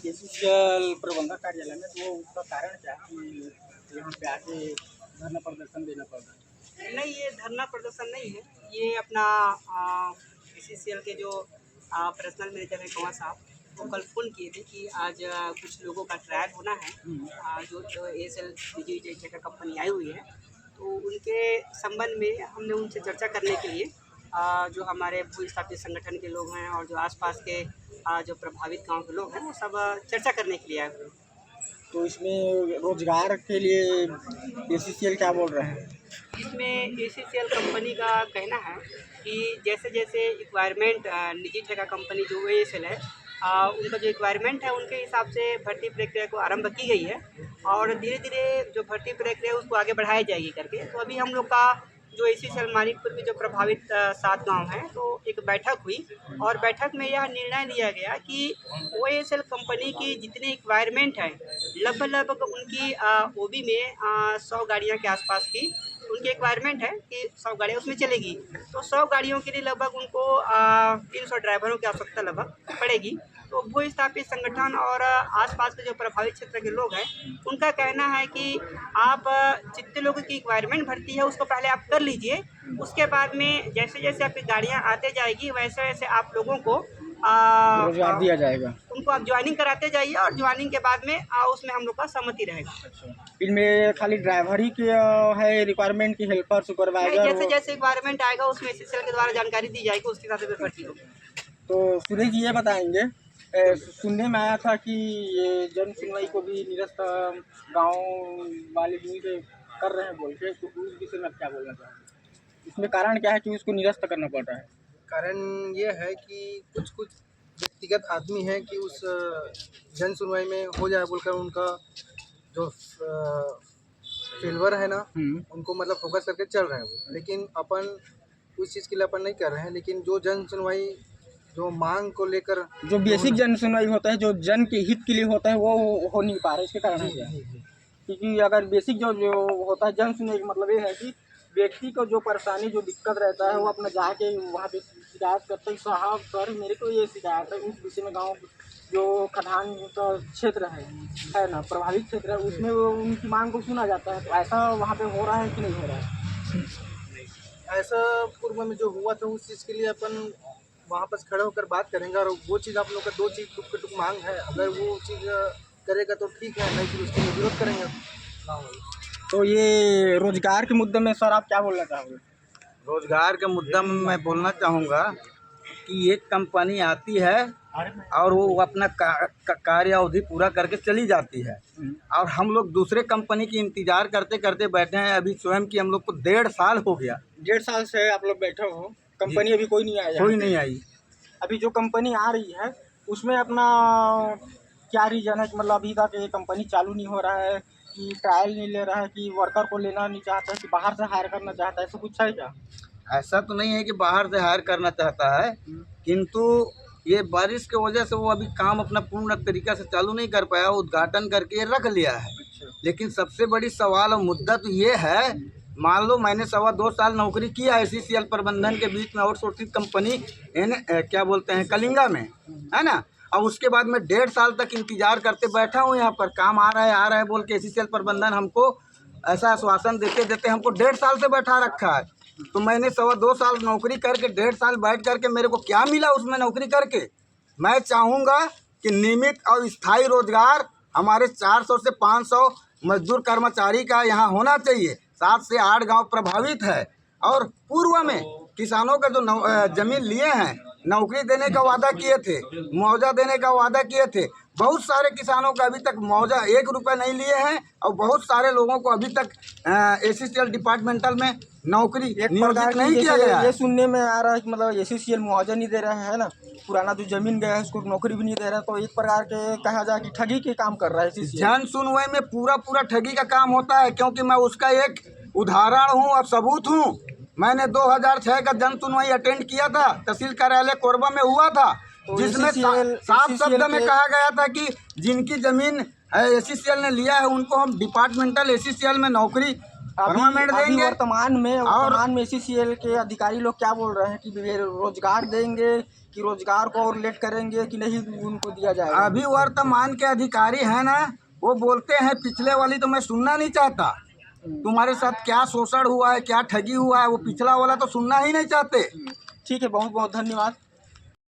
ACCL प्रबंधक कार्यालय में, तो उसका कारण क्या है कि यहाँ पे आके धरना प्रदर्शन देना पड़ रहा है? नहीं, ये धरना प्रदर्शन नहीं है। ये अपना बीसीसीएल के जो पर्सनल मैनेजर हैं कंवर साहब, वो कल फ़ोन किए थे कि आज कुछ लोगों का ट्रायल होना है। जो एएसएल निजी ठेका कंपनी आई हुई है, तो उनके संबंध में हमने उनसे चर्चा करने के लिए जो हमारे भू-स्थापित संगठन के लोग हैं और जो आसपास के जो प्रभावित गांव के लोग हैं, वो सब चर्चा करने के लिए आए हुए हैं। तो इसमें रोजगार के लिए एसीसीएल क्या बोल रहे हैं? इसमें एसीसीएल कंपनी का कहना है कि जैसे जैसे रिक्वायरमेंट निजी ठेका कंपनी जो एएसएल है, उनका जो रिक्वायरमेंट है उनके हिसाब से भर्ती प्रक्रिया को आरंभ की गई है और धीरे धीरे जो भर्ती प्रक्रिया है उसको आगे बढ़ाई जाएगी करके। तो अभी हम लोग का जो एसीसीएल मानिकपुर के जो प्रभावित 7 गांव हैं, तो एक बैठक हुई और बैठक में यह निर्णय लिया गया कि ओएसएल कंपनी की जितनी रिक्वायरमेंट है, लगभग उनकी ओबी में 100 गाड़ियाँ के आसपास की उनकी रिक्वायरमेंट है कि 100 गाड़ियाँ उसमें चलेगी। तो 100 गाड़ियों के लिए लगभग उनको 300 ड्राइवरों की आवश्यकता लगभग पड़ेगी। तो भू स्थापित संगठन और आसपास के जो प्रभावित क्षेत्र के लोग हैं, उनका कहना है कि आप जितने लोगों की रिक्वायरमेंट भरती है उसको पहले आप कर लीजिए। उसके बाद में जैसे जैसे आपकी गाड़ियाँ आते जाएगी, वैसे वैसे आप लोगों को रोजगार दिया जाएगा। उनको आप ज्वाइनिंग कराते जाइए और ज्वाइनिंग के बाद में उसमें हम लोग का सहमति रहेगा। इनमें खाली ड्राइवर ही की है रिक्वायरमेंट की, हेल्पर, सुपरवाइजर? जैसे जैसे रिक्वायरमेंट आएगा उसमें एसीसीएल के द्वारा जानकारी दी जाएगी, उसके हिसाब से भर्ती होगी। तो सुरेश जी ये बताएंगे, सुनने में आया था कि ये जन सुनवाई को भी निरस्त गांव वाले मिल के कर रहे हैं बोल के, तो उस विषय में क्या बोलना चाहेंगे? इसमें कारण क्या है कि उसको निरस्त करना पड़ रहा है? कारण ये है कि कुछ व्यक्तिगत आदमी हैं कि उस जन सुनवाई में हो जाए बोलकर उनका जो फेल्वर है ना, उनको मतलब फोकस करके चल रहे हैं वो। लेकिन अपन उस चीज़ के लिए अपन नहीं कर रहे हैं। लेकिन जो जन सुनवाई जो मांग को लेकर जो बेसिक जन सुनवाई होता है, जो जन के हित के लिए होता है, वो हो नहीं पा रहा है। इसके कारण है क्या? क्योंकि अगर बेसिक जो होता है जन सुनवाई, मतलब ये है कि व्यक्ति को जो परेशानी, जो दिक्कत रहता है, वो अपना जाके वहाँ पे शिकायत करते हैं, साहब सर मेरे को ये शिकायत है, उस विषय में गाँव जो खदान का क्षेत्र है ना, प्रभावित क्षेत्र है, उसमें वो उनकी मांग को सुना जाता है। तो ऐसा वहाँ पे हो रहा है कि नहीं हो रहा है? ऐसा पूर्व में जो हुआ था उस चीज़ के लिए अपन वहाँ पर खड़े होकर बात करेंगे। और वो चीज़ आप लोग का 2 चीज़ टुक के टुक मांग है, अगर वो चीज़ करेगा तो ठीक है, नहीं फिर उसके लिए विरोध करेंगे। तो ये रोजगार के मुद्दे में सर आप क्या बोलना चाहोगे? रोजगार के मुद्दा में मैं बोलना चाहूँगा कि एक कंपनी आती है और वो अपना कार्य अवधि पूरा करके चली जाती है और हम लोग दूसरे कंपनी की इंतज़ार करते करते बैठे हैं। अभी स्वयं की हम लोग को 1.5 साल हो गया। 1.5 साल से आप लोग बैठे हो, कंपनी अभी कोई नहीं आया? कोई नहीं आई। अभी जो कंपनी आ रही है उसमें अपना क्या रीज़न है कि मतलब अभी तक ये कंपनी चालू नहीं हो रहा है, कि ट्रायल नहीं ले रहा है, कि वर्कर को लेना नहीं चाहता है, कि बाहर से हायर करना चाहता है, ऐसा कुछ है क्या? ऐसा तो नहीं है कि बाहर से हायर करना चाहता है, किंतु ये बारिश की वजह से वो अभी काम अपना पूर्ण तरीका से चालू नहीं कर पाया, उद्घाटन करके ये रख लिया है। लेकिन सबसे बड़ी सवाल और मुद्दा तो ये है, मान लो मैंने 2.25 साल नौकरी किया एसीसीएल प्रबंधन के बीच में आउटसोर्सिंग कंपनी क्या बोलते हैं कलिंगा में, है ना। और उसके बाद मैं 1.5 साल तक इंतजार करते बैठा हूँ यहाँ पर, काम आ रहा है बोल के एसीसीएल प्रबंधन हमको ऐसा आश्वासन देते देते हमको 1.5 साल से बैठा रखा है। तो मैंने 2.25 साल नौकरी करके 1.5 साल बैठ करके मेरे को क्या मिला उसमें नौकरी करके? मैं चाहूँगा कि नियमित और स्थायी रोजगार हमारे 400 से 500 मजदूर कर्मचारी का यहाँ होना चाहिए। 7 से 8 गांव प्रभावित है और पूर्व में किसानों का जो जमीन लिए हैं, नौकरी देने का वादा किए थे, मुआवजा देने का वादा किए थे। बहुत सारे किसानों का अभी तक मुआवजा 1 रुपये नहीं लिए हैं और बहुत सारे लोगों को अभी तक एसीसीएल डिपार्टमेंटल में नौकरी नियोजित नहीं किया गया। ये सुनने में आ रहा है कि मतलब एसीसीएल मुआवजा नहीं दे रहा है ना, पुराना जो जमीन गया है उसको नौकरी भी नहीं दे रहा है, तो एक प्रकार के कहा जाए कि ठगी के काम कर रहा है एसीसीएल। जन सुनवाई में पूरा ठगी का काम होता है, क्योंकि मैं उसका एक उदाहरण हूँ और सबूत हूँ। मैंने 2006 का जन सुनवाई अटेंड किया था, तहसील कार्यालय कोरबा में हुआ था, जिसमें साफ शब्द में कहा गया था कि जिनकी जमीन एसीसीएल ने लिया है उनको हम डिपार्टमेंटल एसीसीएल में नौकरी परमानेंट अभी देंगे। वर्तमान में CCL के अधिकारी लोग क्या बोल रहे हैं कि वे रोजगार देंगे कि रोजगार को और लेट करेंगे कि नहीं उनको दिया जाएगा? अभी वर्तमान के अधिकारी हैं ना, वो बोलते हैं पिछले वाली तो मैं सुनना नहीं चाहता। तुम्हारे साथ क्या शोषण हुआ है, क्या ठगी हुआ है, वो पिछला वाला तो सुनना ही नहीं चाहते। ठीक है, बहुत बहुत धन्यवाद।